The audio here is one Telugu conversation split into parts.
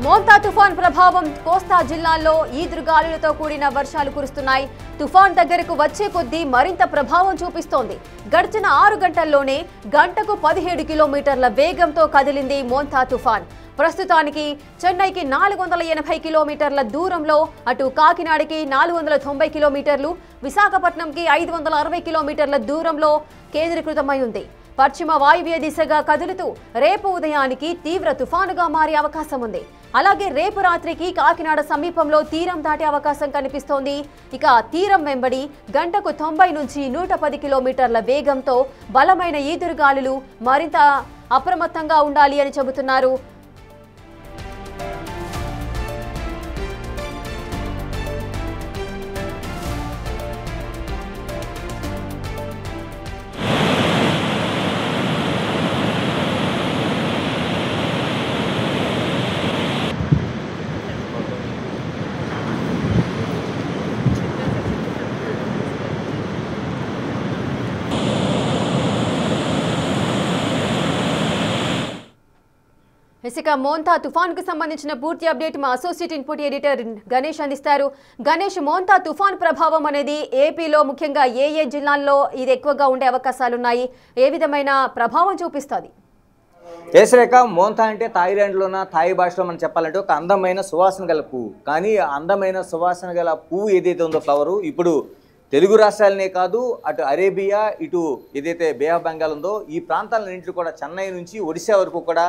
మోంతా తుఫాన్ ప్రభావం కోస్తా జిల్లాల్లో ఈదురుగాలులతో కూడిన వర్షాలు కురుస్తున్నాయి. తుఫాన్ దగ్గరకు వచ్చే కొద్దీ మరింత ప్రభావం చూపిస్తోంది. గడిచిన 6 గంటల్లోనే గంటకు 17 కిలోమీటర్ల వేగంతో కదిలింది మోంతా తుఫాన్. ప్రస్తుతానికి చెన్నైకి 480 కిలోమీటర్ల దూరంలో, అటు కాకినాడకి 490 కిలోమీటర్లు, విశాఖపట్నంకి 560 కిలోమీటర్ల దూరంలో కేంద్రీకృతమై ఉంది. పశ్చిమ వాయువ్య దిశగా కదులుతూ రేపు ఉదయానికి తీవ్ర తుఫానుగా మారే అవకాశం ఉంది. అలాగే రేపు రాత్రికి కాకినాడ సమీపంలో తీరం దాటే అవకాశం కనిపిస్తోంది. ఇక తీరం వెంబడి గంటకు 90 నుంచి 110 కిలోమీటర్ల వేగంతో బలమైన ఈదురుగాలులు, మరింత అప్రమత్తంగా ఉండాలి అని చెబుతున్నారు. ఇక మోంతా తుఫాన్ కు సంబంధించిన పూర్తి అప్డేట్ మా అసోసియేట్ ఇన్పుట్ ఎడిటర్ గణేష్ అందిస్తారు. గణేష్, మోంతా తుఫాన్ ప్రభావం అనేది ఏపీలో ముఖ్యంగా ఏ జిల్లాల్లో ఇది ఎక్కువగా ఉండే అవకాశాలున్నాయి? ఏ విధమైన ప్రభావం చూపిస్తుంది? రేఖ, మోంతా అంటే థాయిలాండ్లోన థాయి భాషలో మనం చెప్పాలంటే ఒక అందమైన సువాసన గల పువ్వు. కానీ ఆ అందమైన సువాసన గల పువ్వు ఏదైతే ఉందో ఫ్లవరు, ఇప్పుడు తెలుగు రాష్ట్రాలనే కాదు, అటు అరేబియా, ఇటు ఏదైతే బే ఆఫ్ బెంగాల్ ఉందో ఈ ప్రాంతాలన్నింటిలో కూడా, చెన్నై నుంచి ఒడిశా వరకు కూడా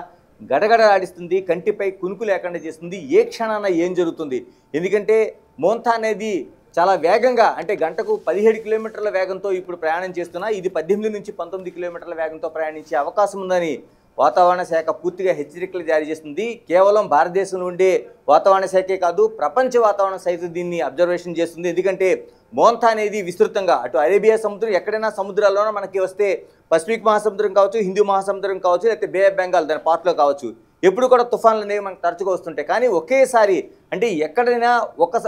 గడగడలాడిస్తుంది, కంటిపై కునుకు లేకుండా చేస్తుంది. ఏ క్షణాన ఏం జరుగుతుంది? ఎందుకంటే మోంతా అనేది చాలా వేగంగా, అంటే గంటకు 17 కిలోమీటర్ల వేగంతో ఇప్పుడు ప్రయాణం చేస్తున్నా, ఇది 18 నుంచి 19 కిలోమీటర్ల వేగంతో ప్రయాణించే అవకాశం ఉందని వాతావరణ శాఖ పూర్తిగా హెచ్చరికలు జారీ చేస్తుంది. కేవలం భారతదేశంలో ఉండే వాతావరణ శాఖే కాదు, ప్రపంచ వాతావరణ సైతం దీన్ని అబ్జర్వేషన్ చేస్తుంది. ఎందుకంటే మోంతా అనేది విస్తృతంగా అటు అరేబియా సముద్రం, ఎక్కడైనా సముద్రాల్లోనే మనకి వస్తే పసిఫిక్ మహాసముద్రం కావచ్చు, హిందూ మహాసముద్రం కావచ్చు, లేకపోతే బే ఆఫ్ బెంగాల్ దాని పార్ట్లో కావచ్చు, ఎప్పుడు కూడా తుఫాన్లు అనేవి మనకు తరచుగా వస్తుంటాయి. కానీ ఒకేసారి అంటే ఎక్కడైనా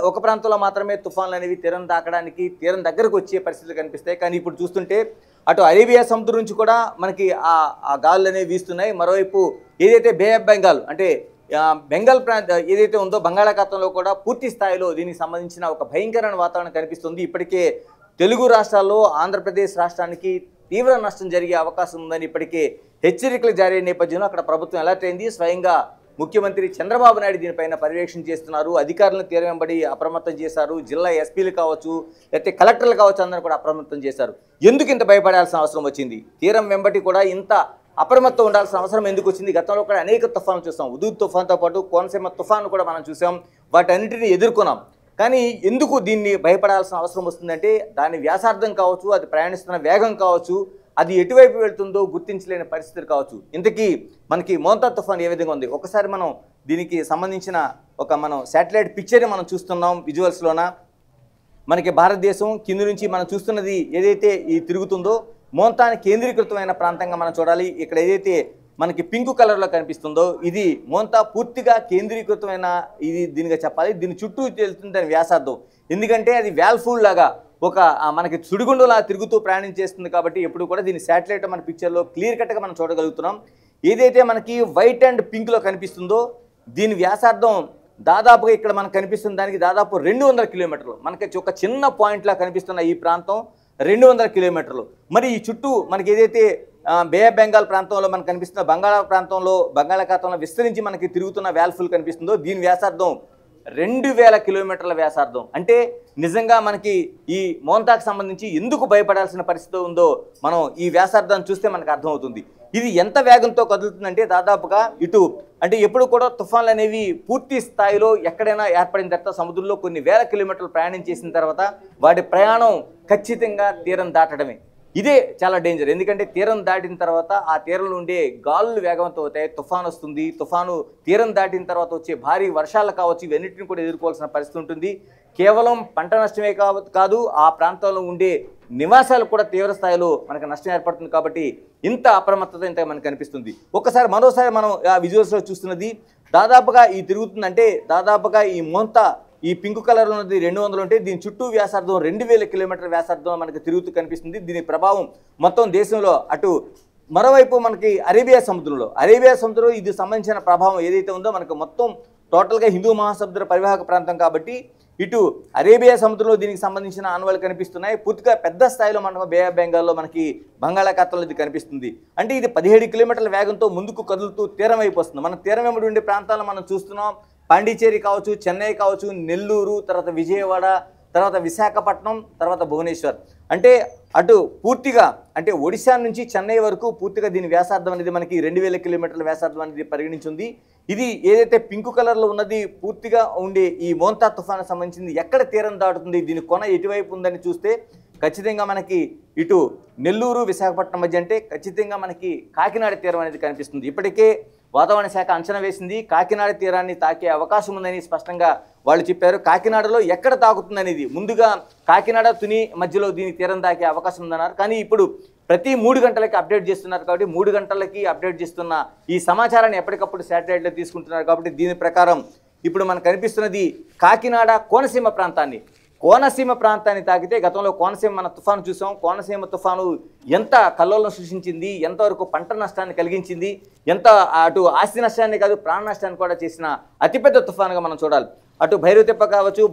ఒక ప్రాంతంలో మాత్రమే తుఫాన్లు అనేవి తీరం తాకడానికి, తీరం దగ్గరకు వచ్చే పరిస్థితులు కనిపిస్తాయి. కానీ ఇప్పుడు చూస్తుంటే అటు అరేబియా సముద్రం నుంచి కూడా మనకి ఆ గాలులు అనేవి వీస్తున్నాయి. మరోవైపు ఏదైతే బే ఆఫ్ బెంగాల్ అంటే బెంగాల్ ప్రాంతం ఏదైతే ఉందో బంగాళాఖాతంలో కూడా పూర్తి స్థాయిలో దీనికి సంబంధించిన ఒక భయంకరమైన వాతావరణం కనిపిస్తుంది. ఇప్పటికే తెలుగు రాష్ట్రాల్లో ఆంధ్రప్రదేశ్ రాష్ట్రానికి తీవ్ర నష్టం జరిగే అవకాశం ఉందని ఇప్పటికే హెచ్చరికలు జారీ అయిన నేపథ్యంలో అక్కడ ప్రభుత్వం అలర్ట్ అయింది. స్వయంగా ముఖ్యమంత్రి చంద్రబాబు నాయుడు దీనిపైన పర్యవేక్షణ చేస్తున్నారు. అధికారులను తీరం వెంబడి అప్రమత్తం చేశారు. జిల్లా ఎస్పీలు కావచ్చు, లేకపోతే కలెక్టర్లు కావచ్చు, అందరూ కూడా అప్రమత్తం చేశారు. ఎందుకు ఇంత భయపడాల్సిన అవసరం వచ్చింది? తీరం వెంబడి కూడా ఇంత అప్రమత్తం ఉండాల్సిన అవసరం ఎందుకు వచ్చింది? గతంలో కూడా అనేక తుఫాన్లు చూసాం. హుదూద్ తుఫాన్తో పాటు కోనసీమ తుఫాను కూడా మనం చూసాం. వాటన్నిటిని ఎదుర్కొన్నాం. కానీ ఎందుకు దీన్ని భయపడాల్సిన అవసరం వస్తుందంటే దాని వ్యాసార్థం కావచ్చు, అది ప్రయాణిస్తున్న వేగం కావచ్చు, అది ఎటువైపు వెళ్తుందో గుర్తించలేని పరిస్థితులు కావచ్చు. ఇంతకీ మనకి మోంతా తుఫాన్ ఏ విధంగా ఉంది? ఒకసారి మనం దీనికి సంబంధించిన మనం శాటిలైట్ పిక్చర్ని మనం చూస్తున్నాం విజువల్స్లోన. మనకి భారతదేశం కింద నుంచి మనం చూస్తున్నది ఏదైతే ఈ తిరుగుతుందో మోంతాని కేంద్రీకృతమైన ప్రాంతంగా మనం చూడాలి. ఇక్కడ ఏదైతే మనకి పింక్ కలర్లో కనిపిస్తుందో ఇది మోంతా పూర్తిగా కేంద్రీకృతమైన ఇది దీనిగా చెప్పాలి. దీని చుట్టూ వెళ్తుంది దాని వ్యాసార్థం. ఎందుకంటే అది వ్యాల్ఫూల్ లాగా ఒక మనకి సుడిగుండులా తిరుగుతూ ప్రయాణం చేస్తుంది. కాబట్టి ఎప్పుడు కూడా దీని శాటిలైట్ మన పిక్చర్లో క్లియర్ కట్గా మనం చూడగలుగుతున్నాం. ఏదైతే మనకి వైట్ అండ్ పింక్లో కనిపిస్తుందో దీని వ్యాసార్థం దాదాపుగా ఇక్కడ మనకు కనిపిస్తున్న దానికి దాదాపు 200 కిలోమీటర్లు. మనకి ఒక చిన్న పాయింట్లా కనిపిస్తున్న ఈ ప్రాంతం 200 కిలోమీటర్లు. మరి ఈ చుట్టూ మనకి ఏదైతే బే ఆఫ్ బెంగాల్ ప్రాంతంలో మనకు కనిపిస్తున్న బంగాళాఖాతంలో విస్తరించి మనకి తిరుగుతున్న వ్యాల్ఫుల్ కనిపిస్తుందో దీని వ్యాసార్థం 2000 కిలోమీటర్ల వ్యాసార్థం. అంటే నిజంగా మనకి ఈ మోంతాకు సంబంధించి ఎందుకు భయపడాల్సిన పరిస్థితి ఉందో మనం ఈ వ్యాసార్థాన్ని చూస్తే మనకు అర్థమవుతుంది. ఇది ఎంత వేగంతో కదులుతుందంటే దాదాపుగా ఇటు అంటే ఎప్పుడు కూడా తుఫాన్లు అనేవి పూర్తి స్థాయిలో ఎక్కడైనా ఏర్పడిన తర్వాత సముద్రంలో కొన్ని వేల కిలోమీటర్లు ప్రయాణం చేసిన తర్వాత వాటి ప్రయాణం ఖచ్చితంగా తీరం దాటడమే. ఇదే చాలా డేంజర్. ఎందుకంటే తీరం దాటిన తర్వాత ఆ తీరంలో ఉండే గాలులు వేగంతో అవుతాయి, తుఫాను వస్తుంది. తుఫాను తీరం దాటిన తర్వాత వచ్చే భారీ వర్షాలు కావచ్చు, ఇవన్నిటిని కూడా ఎదుర్కోవాల్సిన పరిస్థితి ఉంటుంది. కేవలం పంట నష్టమే కాదు, ఆ ప్రాంతంలో ఉండే నివాసాలు కూడా తీవ్ర స్థాయిలో మనకు నష్టం ఏర్పడుతుంది. కాబట్టి ఇంత అప్రమత్తత ఇంత మనకు కనిపిస్తుంది. మరోసారి మనం ఆ విజువల్స్లో చూస్తున్నది దాదాపుగా ఈ తిరుగుతుందంటే దాదాపుగా ఈ మోంతా ఈ పింక్ కలర్ ఉన్నది 200 ఉంటే దీని చుట్టూ వ్యాసార్థం 2000 కిలోమీటర్ల వ్యాసార్థం మనకి తిరుగుతూ కనిపిస్తుంది. దీని ప్రభావం మొత్తం దేశంలో అటు మరోవైపు మనకి అరేబియా సముద్రంలో ఇది సంబంధించిన ప్రభావం ఏదైతే ఉందో మనకు మొత్తం టోటల్గా హిందూ మహాసముద్ర పరివాహక ప్రాంతం కాబట్టి ఇటు అరేబియా సముద్రంలో దీనికి సంబంధించిన ఆనవాళ్లు కనిపిస్తున్నాయి. పూర్తిగా పెద్ద స్థాయిలో మనకు బే ఆఫ్ బెంగాల్లో మనకి బంగాళాఖాతంలో ఇది కనిపిస్తుంది. అంటే ఇది 17 కిలోమీటర్ల వేగంతో ముందుకు కదులుతూ తీరం వైపు వస్తుంది. మన తీరం వెంబడి ఉండే ప్రాంతాలను మనం చూస్తున్నాం. పాండిచేరి కావచ్చు, చెన్నై కావచ్చు, నెల్లూరు, తర్వాత విజయవాడ, తర్వాత విశాఖపట్నం, తర్వాత భువనేశ్వర్. అంటే అటు పూర్తిగా అంటే ఒడిశా నుంచి చెన్నై వరకు పూర్తిగా దీని వ్యాసార్థం అనేది మనకి 2000 కిలోమీటర్ల వ్యాసార్థం అనేది పరిగణించింది. ఇది ఏదైతే పింక్ కలర్లో ఉన్నది పూర్తిగా ఉండే ఈ మోంతా తుఫాను సంబంధించింది ఎక్కడ తీరం దాటుతుంది, దీని కొన ఎటువైపు ఉందని చూస్తే ఖచ్చితంగా మనకి ఇటు నెల్లూరు విశాఖపట్నం మధ్య అంటే ఖచ్చితంగా మనకి కాకినాడ తీరం అనేది కనిపిస్తుంది. ఇప్పటికే వాతావరణ శాఖ అంచనా వేసింది కాకినాడ తీరాన్ని తాకే అవకాశం ఉందని స్పష్టంగా వాళ్ళు చెప్పారు. కాకినాడలో ఎక్కడ తాకుతుందనేది ముందుగా కాకినాడ తుని మధ్యలో దీని తీరం తాకే అవకాశం ఉందన్నారు. కానీ ఇప్పుడు ప్రతి 3 గంటలకి అప్డేట్ చేస్తున్నారు కాబట్టి 3 గంటలకి అప్డేట్ చేస్తున్న ఈ సమాచారాన్ని ఎప్పటికప్పుడు శాటిలైట్లో తీసుకుంటున్నారు కాబట్టి దీని ప్రకారం ఇప్పుడు మనకు కనిపిస్తున్నది కాకినాడ కోనసీమ ప్రాంతాన్ని. కోనసీమ ప్రాంతాన్ని తాకితే గతంలో కోనసీమ మన తుఫాను చూసాం. కోనసీమ తుఫాను ఎంత కల్లోలం సృష్టించింది, ఎంతవరకు పంట నష్టాన్ని కలిగించింది, ఎంత అటు ఆస్తి నష్టాన్ని కాదు ప్రాణ నష్టాన్ని కూడా చేసిన అతిపెద్ద తుఫానుగా మనం చూడాలి. అటు భైరవతిప్ప కావచ్చు,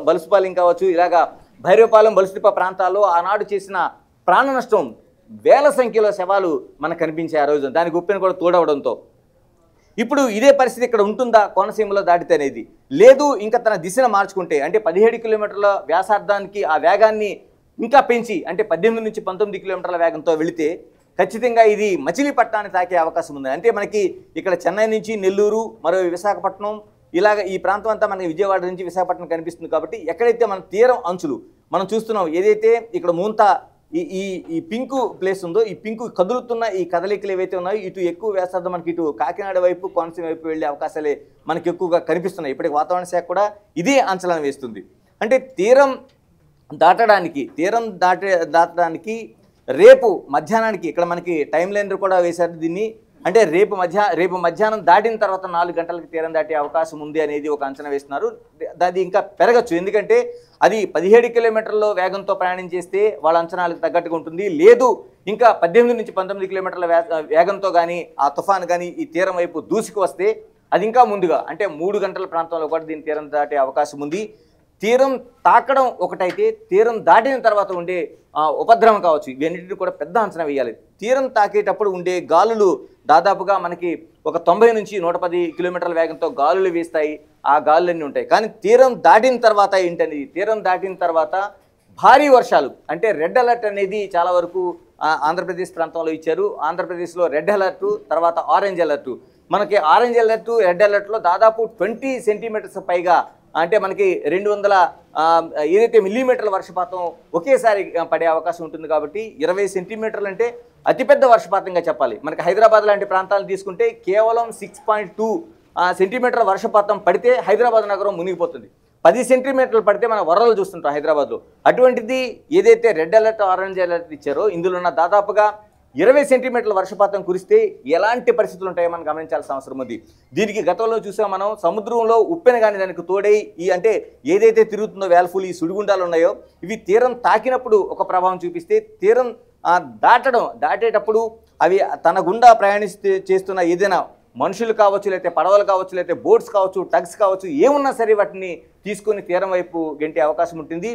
బలుసుపాలెం కావచ్చు, ఇలాగా భైరవపాలెం బలుసుతిప్ప ప్రాంతాల్లో ఆనాడు చేసిన ప్రాణ నష్టం వేల సంఖ్యలో శవాలు మనకు కనిపించాయి ఆ రోజు. దానికి ఉప్పెన కూడా తోడవడంతో ఇప్పుడు ఇదే పరిస్థితి ఇక్కడ ఉంటుందా కోనసీమలో దాటితే అనేది లేదు. ఇంకా తన దిశను మార్చుకుంటే అంటే 17 కిలోమీటర్ల వ్యాసార్థానికి ఆ వేగాన్ని ఇంకా పెంచి అంటే 18 నుంచి 19 కిలోమీటర్ల వేగంతో వెళితే ఖచ్చితంగా ఇది మచిలీపట్నాన్ని తాకే అవకాశం ఉంది. అంటే మనకి ఇక్కడ చెన్నై నుంచి నెల్లూరు, మరో విశాఖపట్నం, ఇలాగ ఈ ప్రాంతం అంతా మనకి విజయవాడ నుంచి విశాఖపట్నం కనిపిస్తుంది. కాబట్టి ఎక్కడైతే మన తీరం అంచులు మనం చూస్తున్నాం, ఏదైతే ఇక్కడ మూంతా ఈ పింకు ప్లేస్ ఉందో ఈ పింకు కదులుతున్న ఈ కదలికలు ఏవైతే ఉన్నాయో ఇటు ఎక్కువ వ్యాసార్థం మనకి ఇటు కాకినాడ వైపు కోనసీమ వైపు వెళ్ళే అవకాశాలే మనకి ఎక్కువగా కనిపిస్తున్నాయి. ఇప్పటికి వాతావరణ శాఖ కూడా ఇదే అంచనా వేస్తుంది. అంటే తీరం దాటడానికి రేపు మధ్యాహ్నానికి ఇక్కడ మనకి టైం లైన్ కూడా వేశారు దీన్ని. అంటే రేపు మధ్యాహ్నం దాటిన తర్వాత 4 గంటలకు తీరం దాటే అవకాశం ఉంది అనేది ఒక అంచనా వేస్తున్నారు. అది ఇంకా పెరగచ్చు, ఎందుకంటే అది 17 కిలోమీటర్ల వేగంతో ప్రయాణం చేస్తే వాళ్ళ అంచనాలకు తగ్గట్టుగా ఉంటుంది. లేదు ఇంకా 18 నుంచి 19 కిలోమీటర్ల వేగంతో కానీ ఆ తుఫాను కానీ ఈ తీరం వైపు దూసుకు వస్తే అది ఇంకా ముందుగా అంటే 3 గంటల ప్రాంతంలో కూడా దీని తీరం దాటే అవకాశం ఉంది. తీరం తాకడం ఒకటైతే తీరం దాటిన తర్వాత ఉండే ఉపద్రవం కావచ్చు, ఇవన్నిటిని కూడా పెద్ద అంచనా వేయాలి. తీరం తాకేటప్పుడు ఉండే గాలులు దాదాపుగా మనకి ఒక 90 నుంచి 110 కిలోమీటర్ల వేగంతో గాలులు వీస్తాయి. ఆ గాలులన్నీ ఉంటాయి. కానీ తీరం దాటిన తర్వాత ఏంటనేది తీరం దాటిన తర్వాత భారీ వర్షాలు అంటే రెడ్ అలర్ట్ అనేది చాలా వరకు ఆంధ్రప్రదేశ్ ప్రాంతంలో ఇచ్చారు. ఆంధ్రప్రదేశ్లో రెడ్ అలర్టు, తర్వాత ఆరెంజ్ అలర్టు. మనకి ఆరెంజ్ అలర్టు, రెడ్ అలర్ట్లో దాదాపు 20 సెంటీమీటర్స్ పైగా అంటే మనకి 200 ఏదైతే మిల్లీమీటర్ల వర్షపాతం ఒకేసారి పడే అవకాశం ఉంటుంది. కాబట్టి 20 సెంటీమీటర్లు అంటే అతిపెద్ద వర్షపాతంగా చెప్పాలి. మనకి హైదరాబాద్ లాంటి ప్రాంతాలను తీసుకుంటే కేవలం 6.2 సెంటీమీటర్ల వర్షపాతం పడితే హైదరాబాద్ నగరం మునిగిపోతుంది. 10 సెంటీమీటర్లు పడితే మనం వరదలు చూస్తుంటాం హైదరాబాద్లో. అటువంటిది ఏదైతే రెడ్ అలర్ట్, ఆరెంజ్ అలర్ట్ ఇచ్చారో ఇందులో ఉన్న దాదాపుగా 20 సెంటీమీటర్ల వర్షపాతం కురిస్తే ఎలాంటి పరిస్థితులు ఉంటాయో మనం గమనించాల్సిన అవసరం ఉంది. దీనికి గతంలో చూసాం మనం సముద్రంలో ఉప్పెన కానీ దానికి తోడై ఈ అంటే ఏదైతే తిరుగుతుందో వేల్ఫుల్ ఈ సుడిగుండాలు ఉన్నాయో ఇవి తీరం తాకినప్పుడు ఒక ప్రభావం చూపిస్తే తీరం దాటేటప్పుడు అవి తన గుండా చేస్తున్న ఏదైనా మనుషులు కావచ్చు, లేకపోతే పడవలు కావచ్చు, లేకపోతే బోట్స్ కావచ్చు, టగ్స్ కావచ్చు, ఏమున్నా సరే వాటిని తీసుకొని తీరం వైపు గెంటే అవకాశం ఉంటుంది.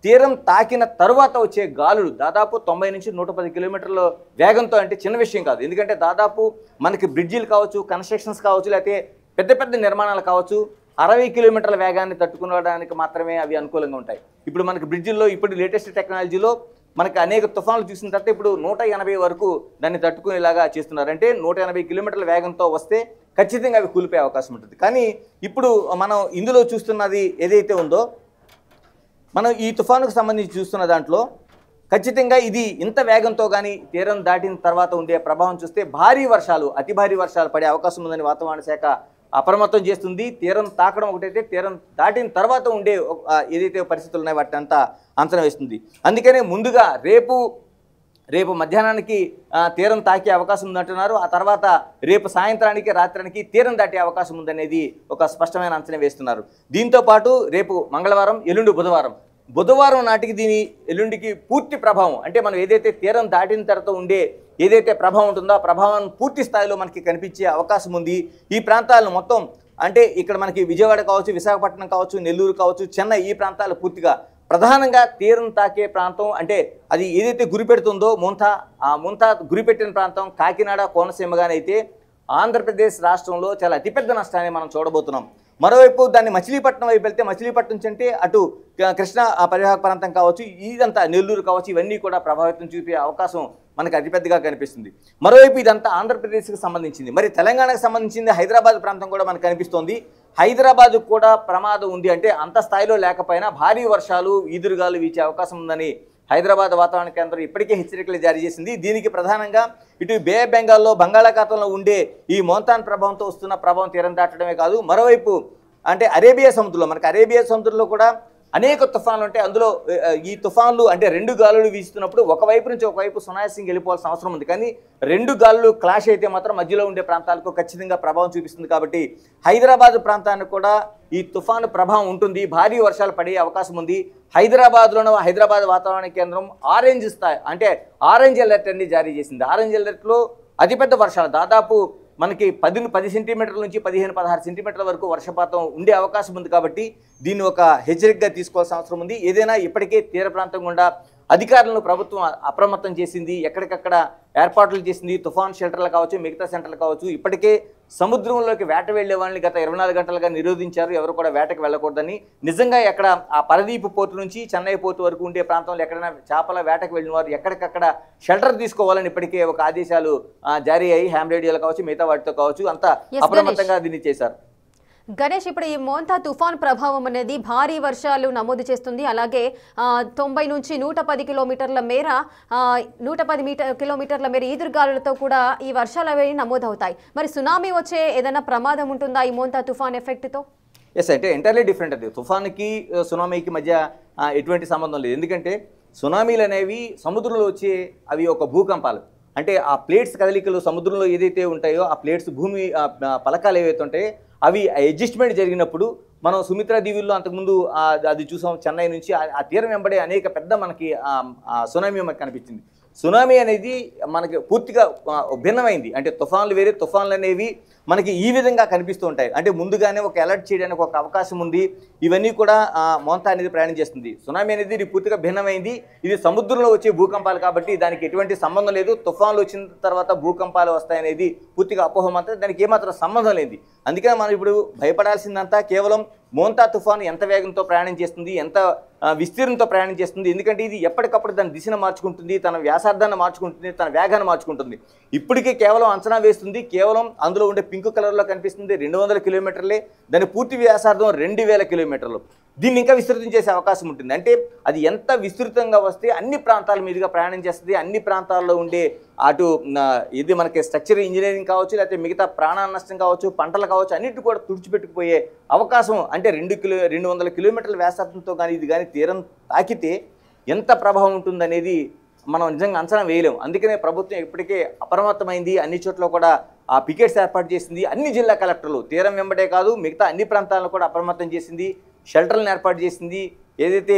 తీరం తాకిన తరువాత వచ్చే గాలులు దాదాపు 90 నుంచి 110 కిలోమీటర్ల వేగంతో అంటే చిన్న విషయం కాదు. ఎందుకంటే దాదాపు మనకి బ్రిడ్జిలు కావచ్చు, కన్స్ట్రక్షన్స్ కావచ్చు, లేకపోతే పెద్ద పెద్ద నిర్మాణాలు కావచ్చు 60 కిలోమీటర్ల వేగాన్ని తట్టుకునడానికి మాత్రమే అవి అనుకూలంగా ఉంటాయి. ఇప్పుడు మనకి బ్రిడ్జిల్లో ఇప్పుడు లేటెస్ట్ టెక్నాలజీలో మనకి అనేక తుఫాన్లు చూసిన తర్వాత ఇప్పుడు 180 వరకు దాన్ని తట్టుకునేలాగా చేస్తున్నారు. అంటే 180 కిలోమీటర్ల వేగంతో వస్తే ఖచ్చితంగా అవి కూలిపోయే అవకాశం ఉంటుంది. కానీ ఇప్పుడు మనం ఇందులో చూస్తున్నది ఏదైతే ఉందో మనం ఈ తుఫానుకు సంబంధించి చూస్తున్న దాంట్లో ఖచ్చితంగా ఇది ఇంత వేగంతో కానీ తీరం దాటిన తర్వాత ఉండే ప్రభావం చూస్తే భారీ వర్షాలు, అతి భారీ వర్షాలు పడే అవకాశం ఉందని వాతావరణ శాఖ అప్రమత్తం చేస్తుంది. తీరం తాకడం ఒకటైతే తీరం దాటిన తర్వాత ఉండే ఏదైతే పరిస్థితులు ఉన్నాయో వాటిని అంతా అంచనా వేస్తుంది. అందుకనే ముందుగా రేపు మధ్యాహ్నానికి తీరం తాకే అవకాశం ఉందంటున్నారు. ఆ తర్వాత రేపు సాయంత్రానికి రాత్రానికి తీరం దాటే అవకాశం ఉందనేది ఒక స్పష్టమైన అంచనా వేస్తున్నారు. దీంతో పాటు రేపు మంగళవారం, ఎల్లుండి బుధవారం నాటికి ఎల్లుండికి పూర్తి ప్రభావం అంటే మనం ఏదైతే తీరం దాటిన తర్వాత ఉండే ఏదైతే ప్రభావం ఉంటుందో ఆ ప్రభావం పూర్తి స్థాయిలో మనకి కనిపించే అవకాశం ఉంది. ఈ ప్రాంతాలను మొత్తం అంటే ఇక్కడ మనకి విజయవాడ కావచ్చు, విశాఖపట్నం కావచ్చు, నెల్లూరు కావచ్చు, చెన్నై ఈ ప్రాంతాలు పూర్తిగా ప్రధానంగా తీరం తాకే ప్రాంతం. అంటే అది ఏదైతే గురిపెడుతుందో ముంతా, ఆ ముంతా గురిపెట్టిన ప్రాంతం కాకినాడ, కోనసీమగానైతే ఆంధ్రప్రదేశ్ రాష్ట్రంలో చాలా అతిపెద్ద నష్టాన్ని మనం చూడబోతున్నాం. మరోవైపు దాన్ని మచిలీపట్నం వైపు వెళ్తే మచిలీపట్నం నుంచి అంటే అటు కృష్ణా పరివాహక ప్రాంతం కావచ్చు, ఇదంతా నెల్లూరు కావచ్చు, ఇవన్నీ కూడా ప్రభావితం చూపే అవకాశం మనకు అతిపెద్దగా కనిపిస్తుంది. మరోవైపు ఇదంతా ఆంధ్రప్రదేశ్కి సంబంధించింది. మరి తెలంగాణకు సంబంధించింది హైదరాబాద్ ప్రాంతం కూడా మనకు కనిపిస్తోంది. హైదరాబాద్కు కూడా ప్రమాదం ఉంది. అంటే అంత స్థాయిలో లేకపోయినా భారీ వర్షాలు, ఈదురుగాలు వీచే అవకాశం ఉందని హైదరాబాద్ వాతావరణ కేంద్రం ఇప్పటికే హెచ్చరికలు జారీ చేసింది. దీనికి ప్రధానంగా ఇటు బే ఆఫ్ బెంగాల్లో బంగాళాఖాతంలో ఉండే ఈ మోంతాన్ ప్రభావంతో వస్తున్న ప్రభావం తీరం దాటడమే కాదు, మరోవైపు అంటే అరేబియా సముద్రంలో, మనకి అరేబియా సముద్రంలో కూడా అనేక తుఫాన్లు ఉంటాయి. అందులో ఈ తుఫాన్లు అంటే రెండు గాలులు వీస్తున్నప్పుడు ఒకవైపు నుంచి ఒకవైపు సునాయాసంగా వెళ్ళిపోవాల్సిన అవసరం ఉంది. కానీ రెండు గాలులు క్లాష్ అయితే మాత్రం మధ్యలో ఉండే ప్రాంతాలకు ఖచ్చితంగా ప్రభావం చూపిస్తుంది. కాబట్టి హైదరాబాద్ ప్రాంతానికి కూడా ఈ తుఫాను ప్రభావం ఉంటుంది. భారీ వర్షాలు పడే అవకాశం ఉంది. హైదరాబాద్లోనూ హైదరాబాద్ వాతావరణ కేంద్రం ఆరెంజ్ స్థాయి అంటే ఆరెంజ్ అలర్ట్ అన్ని జారీ చేసింది. ఆరెంజ్ అలర్ట్లో అతిపెద్ద వర్షాలు దాదాపు మనకి 10 సెంటీమీటర్ల నుంచి 15-16 సెంటీమీటర్ల వరకు వర్షపాతం ఉండే అవకాశం ఉంది. కాబట్టి దీన్ని ఒక హెచ్చరికగా తీసుకోవాల్సిన అవసరం ఉంది. ఏదైనా ఇప్పటికే తీర ప్రాంతం గుండా అధికారులను ప్రభుత్వం అప్రమత్తం చేసింది, ఎక్కడికక్కడ ఏర్పాట్లు చేసింది. తుఫాన్ షెల్టర్లు కావచ్చు, మిగతా సెంటర్లు కావచ్చు. ఇప్పటికే సముద్రంలోకి వేట వెళ్లే వాళ్ళని గత 24 గంటలుగా నిరోధించారు. ఎవరు కూడా వేటకు వెళ్ళకూడదని. నిజంగా ఎక్కడ ఆ పరదీపు పోర్టు నుంచి చెన్నై పోర్టు వరకు ఉండే ప్రాంతంలో ఎక్కడైనా చేపల వేటకు వెళ్ళిన వారు ఎక్కడికక్కడ షెల్టర్ తీసుకోవాలని ఇప్పటికే ఒక ఆదేశాలు జారీ అయ్యి హ్యామ్ రేడియోలు కావచ్చు, మిగతా వాటితో కావచ్చు, అంతా అప్రమత్తంగా దీన్ని చేశారు. గణేష్, ఇప్పుడు ఈ మోంతా తుఫాన్ ప్రభావం అనేది భారీ వర్షాలు నమోదు చేస్తుంది. అలాగే 90 నుంచి 110 కిలోమీటర్ల మేర 110 కిలోమీటర్ల మేర ఈదురుగాలులతో కూడా ఈ వర్షాలు అవి నమోదవుతాయి. మరి సునామీ వచ్చే ఏదైనా ప్రమాదం ఉంటుందా ఈ మోంతా తుఫాన్ ఎఫెక్ట్తో? ఎస్, అంటే ఎంటైర్లీ డిఫరెంట్. అది తుఫాన్కి సునామీకి మధ్య ఎటువంటి సంబంధం లేదు. ఎందుకంటే సునామీలు అనేవి సముద్రంలో వచ్చే అవి ఒక భూకంపాలు. అంటే ఆ ప్లేట్స్ కదలికలు సముద్రంలో ఏదైతే ఉంటాయో ఆ ప్లేట్స్ భూమి పలకాలు ఏవైతే ఉంటాయో అవి అడ్జస్ట్మెంట్ జరిగినప్పుడు మనం సుమిత్రా దీవుల్లో అంతకుముందు అది చూసాం. చెన్నై నుంచి ఆ తీరం వెంబడే అనేక పెద్ద మనకి సునామీ మనకు కనిపించింది. సునామీ అనేది మనకి పూర్తిగా భిన్నమైంది. అంటే తుఫాన్లు వేరే, తుఫాన్లు అనేవి మనకి ఈ విధంగా కనిపిస్తూ ఉంటాయి. అంటే ముందుగానే ఒక అలర్ట్ చేయడానికి ఒక అవకాశం ఉంది. ఇవన్నీ కూడా మోంతా అనేది ప్రయాణం చేస్తుంది. సునామీ అనేది ఇది పూర్తిగా భిన్నమైంది. ఇది సముద్రంలో వచ్చే భూకంపాలు కాబట్టి దానికి ఎటువంటి సంబంధం లేదు. తుఫాన్లు వచ్చిన తర్వాత భూకంపాలు వస్తాయనేది పూర్తిగా అపోహ మాత్రం, దానికి ఏమాత్రం సంబంధం లేదు. అందుకని మనం ఇప్పుడు భయపడాల్సిందంతా కేవలం మోంతా తుఫాను ఎంత వేగంతో ప్రయాణం చేస్తుంది, ఎంత విస్తీర్ణంతో ప్రయాణం చేస్తుంది. ఎందుకంటే ఇది ఎప్పటికప్పుడు దాని దిశను మార్చుకుంటుంది, తన వ్యాసార్థాన్ని మార్చుకుంటుంది, తన వేగాన్ని మార్చుకుంటుంది. ఇప్పటికే కేవలం అంచనా వేస్తుంది. కేవలం అందులో ఉండే పింక్ కలర్లో కనిపిస్తుంది 200 కిలోమీటర్లే. దాని పూర్తి వ్యాసార్థం 2000 కిలోమీటర్లు. దీన్ని ఇంకా విస్తృతం చేసే అవకాశం ఉంటుంది. అంటే అది ఎంత విస్తృతంగా వస్తే అన్ని ప్రాంతాల మీదుగా ప్రయాణం చేస్తుంది. అన్ని ప్రాంతాల్లో ఉండే అటు ఇది మనకి స్ట్రక్చర్ ఇంజనీరింగ్ కావచ్చు, లేకపోతే మిగతా ప్రాణ నష్టం కావచ్చు, పంటలు కావచ్చు, అన్నిటి కూడా తుడిచిపెట్టుకుపోయే అవకాశం. అంటే 200 కిలోమీటర్ల వ్యాసార్థంతో కానీ ఇది కానీ తీరం తాకితే ఎంత ప్రభావం ఉంటుందనేది మనం నిజంగా అంచనా వేయలేము. అందుకనే ప్రభుత్వం ఇప్పటికే అప్రమత్తమైంది. అన్ని చోట్ల కూడా ఆ పికెట్స్ ఏర్పాటు చేసింది. అన్ని జిల్లా కలెక్టర్లు తీరం వెంబడే కాదు మిగతా అన్ని ప్రాంతాలను కూడా అప్రమత్తం చేసింది. షెల్టర్లను ఏర్పాటు చేసింది. ఏదైతే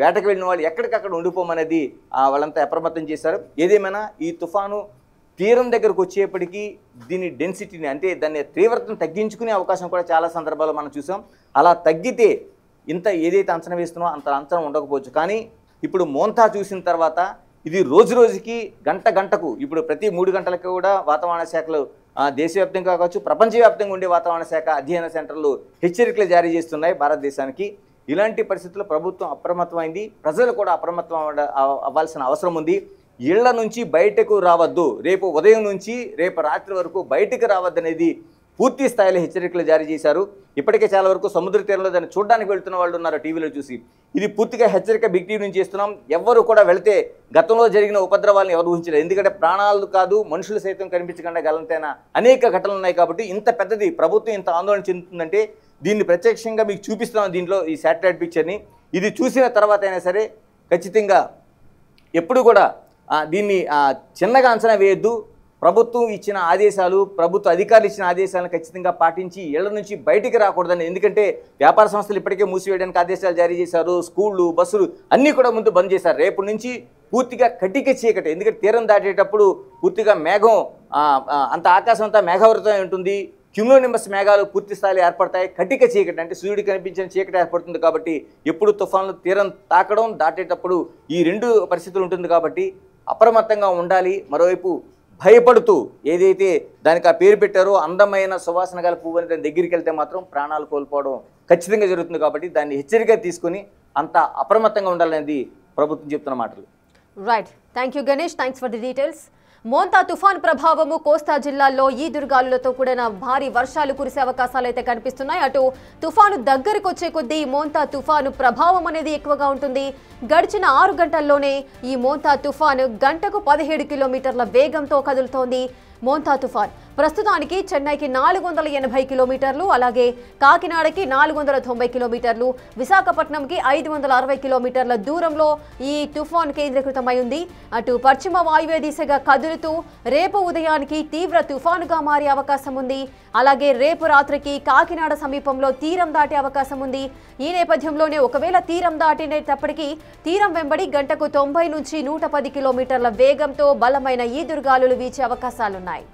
వేటకు వెళ్ళిన వాళ్ళు ఎక్కడికక్కడ ఉండిపోమనేది వాళ్ళంతా అప్రమత్తం చేశారు. ఏదేమైనా ఈ తుఫాను తీరం దగ్గరకు వచ్చేప్పటికీ దీని డెన్సిటీని అంటే దాన్ని తీవ్రతను తగ్గించుకునే అవకాశం కూడా చాలా సందర్భాల్లో మనం చూసాం. అలా తగ్గితే ఇంత ఏదైతే అంచనా వేస్తున్నామో అంత అంచనా ఉండకపోవచ్చు. కానీ ఇప్పుడు మోంతా చూసిన తర్వాత ఇది రోజు రోజుకి గంటకు ఇప్పుడు ప్రతి 3 గంటలకు కూడా వాతావరణ శాఖలు దేశవ్యాప్తంగా కావచ్చు, ప్రపంచవ్యాప్తంగా ఉండే వాతావరణ శాఖ అధ్యయన సెంటర్లు హెచ్చరికలు జారీ చేస్తున్నాయి భారతదేశానికి. ఇలాంటి పరిస్థితుల్లో ప్రభుత్వం అప్రమత్తమైంది. ప్రజలు కూడా అప్రమత్తం అవ్వాల్సిన అవసరం ఉంది. ఇళ్ల నుంచి బయటకు రావద్దు, రేపు ఉదయం నుంచి రేపు రాత్రి వరకు బయటకు రావద్దనేది పూర్తి స్థాయిలో హెచ్చరికలు జారీ చేశారు. ఇప్పటికే చాలా వరకు సముద్ర తీరంలో దాన్ని చూడడానికి వెళ్తున్న వాళ్ళు ఉన్నారు టీవీలో చూసి. ఇది పూర్తిగా హెచ్చరిక బిగ్ టీవీ నుంచి చేస్తున్నాం. ఎవరు కూడా వెళితే గతంలో జరిగిన ఉపద్రవాలను ఎవరు ఊహించలేదు. ఎందుకంటే ప్రాణాలు కాదు మనుషులు సైతం కనిపించకుండా గలంతైన అనేక ఘటనలు ఉన్నాయి. కాబట్టి ఇంత పెద్దది ప్రభుత్వం ఇంత ఆందోళన చెందుతుందంటే దీన్ని ప్రత్యక్షంగా మీకు చూపిస్తున్నాం. దీంట్లో ఈ శాటిలైట్ పిక్చర్ని ఇది చూసిన తర్వాత అయినా సరే ఖచ్చితంగా ఎప్పుడు కూడా దీన్ని చిన్నగా అంచనా వేయొద్దు. ప్రభుత్వం ఇచ్చిన ఆదేశాలు, ప్రభుత్వ అధికారులు ఇచ్చిన ఆదేశాలను ఖచ్చితంగా పాటించి ఇళ్ల నుంచి బయటికి రాకూడదని. ఎందుకంటే వ్యాపార సంస్థలు ఇప్పటికే మూసివేయడానికి ఆదేశాలు జారీ చేశారు. స్కూళ్ళు, బస్సులు అన్నీ కూడా ముందు బంద్ చేశారు. రేపు నుంచి పూర్తిగా కటిక చీకటి. ఎందుకంటే తీరం దాటేటప్పుడు పూర్తిగా మేఘం అంత ఆకాశం అంతా మేఘావృతమై ఉంటుంది. క్యూములోనింబస్ మేఘాలు పూర్తి స్థాయిలో ఏర్పడతాయి. కటిక చీకటి అంటే సూర్యుడు కనిపించిన చీకటి ఏర్పడుతుంది. కాబట్టి ఎప్పుడు తుఫాన్లు తీరం తాకడం దాటేటప్పుడు ఈ రెండు పరిస్థితులు ఉంటుంది. కాబట్టి అప్రమత్తంగా ఉండాలి. మరోవైపు భయపడుతూ ఏదైతే దానికి ఆ పేరు పెట్టారో అందమైన సువాసన గల పువ్వు అని దాని దగ్గరికి వెళ్తే మాత్రం ప్రాణాలు కోల్పోవడం ఖచ్చితంగా జరుగుతుంది. కాబట్టి దాన్ని హెచ్చరికగా తీసుకుని అంత అప్రమత్తంగా ఉండాలనేది ప్రభుత్వం చెప్తున్న మాటలు. Right, thank you Ganesh, thanks for the details. Montha తుఫాన్ ప్రభావము కోస్తా జిల్లాల్లో ఈదురుగాలులతో కూడిన భారీ వర్షాలు కురిసే అవకాశాలు అయితే కనిపిస్తున్నాయి. అటు తుఫాను దగ్గరకు వచ్చే కొద్దీ మోంతా తుఫాను ప్రభావం అనేది ఎక్కువగా ఉంటుంది. గడిచిన 6 గంటల్లోనే ఈ మోంతా తుఫాను గంటకు 17 కిలోమీటర్ల వేగంతో కదులుతోంది. మోంతా తుఫాన్ ప్రస్తుతానికి చెన్నైకి 480 కిలోమీటర్లు, అలాగే కాకినాడకి 490 కిలోమీటర్లు, విశాఖపట్నంకి 560 కిలోమీటర్ల దూరంలో ఈ తుఫాన్ కేంద్రీకృతమై ఉంది. అటు పశ్చిమ వాయువ్య దిశగా కదులుతూ రేపు ఉదయానికి తీవ్ర తుఫానుగా మారే అవకాశం ఉంది. అలాగే రేపు రాత్రికి కాకినాడ సమీపంలో తీరం దాటే అవకాశం ఉంది. ఈ నేపథ్యంలోనే ఒకవేళ తీరం దాటినేటప్పటికీ తీరం వెంబడి గంటకు 90 నుంచి 110 కిలోమీటర్ల వేగంతో బలమైన ఈదురుగాలులు వీచే అవకాశాలున్నాయి.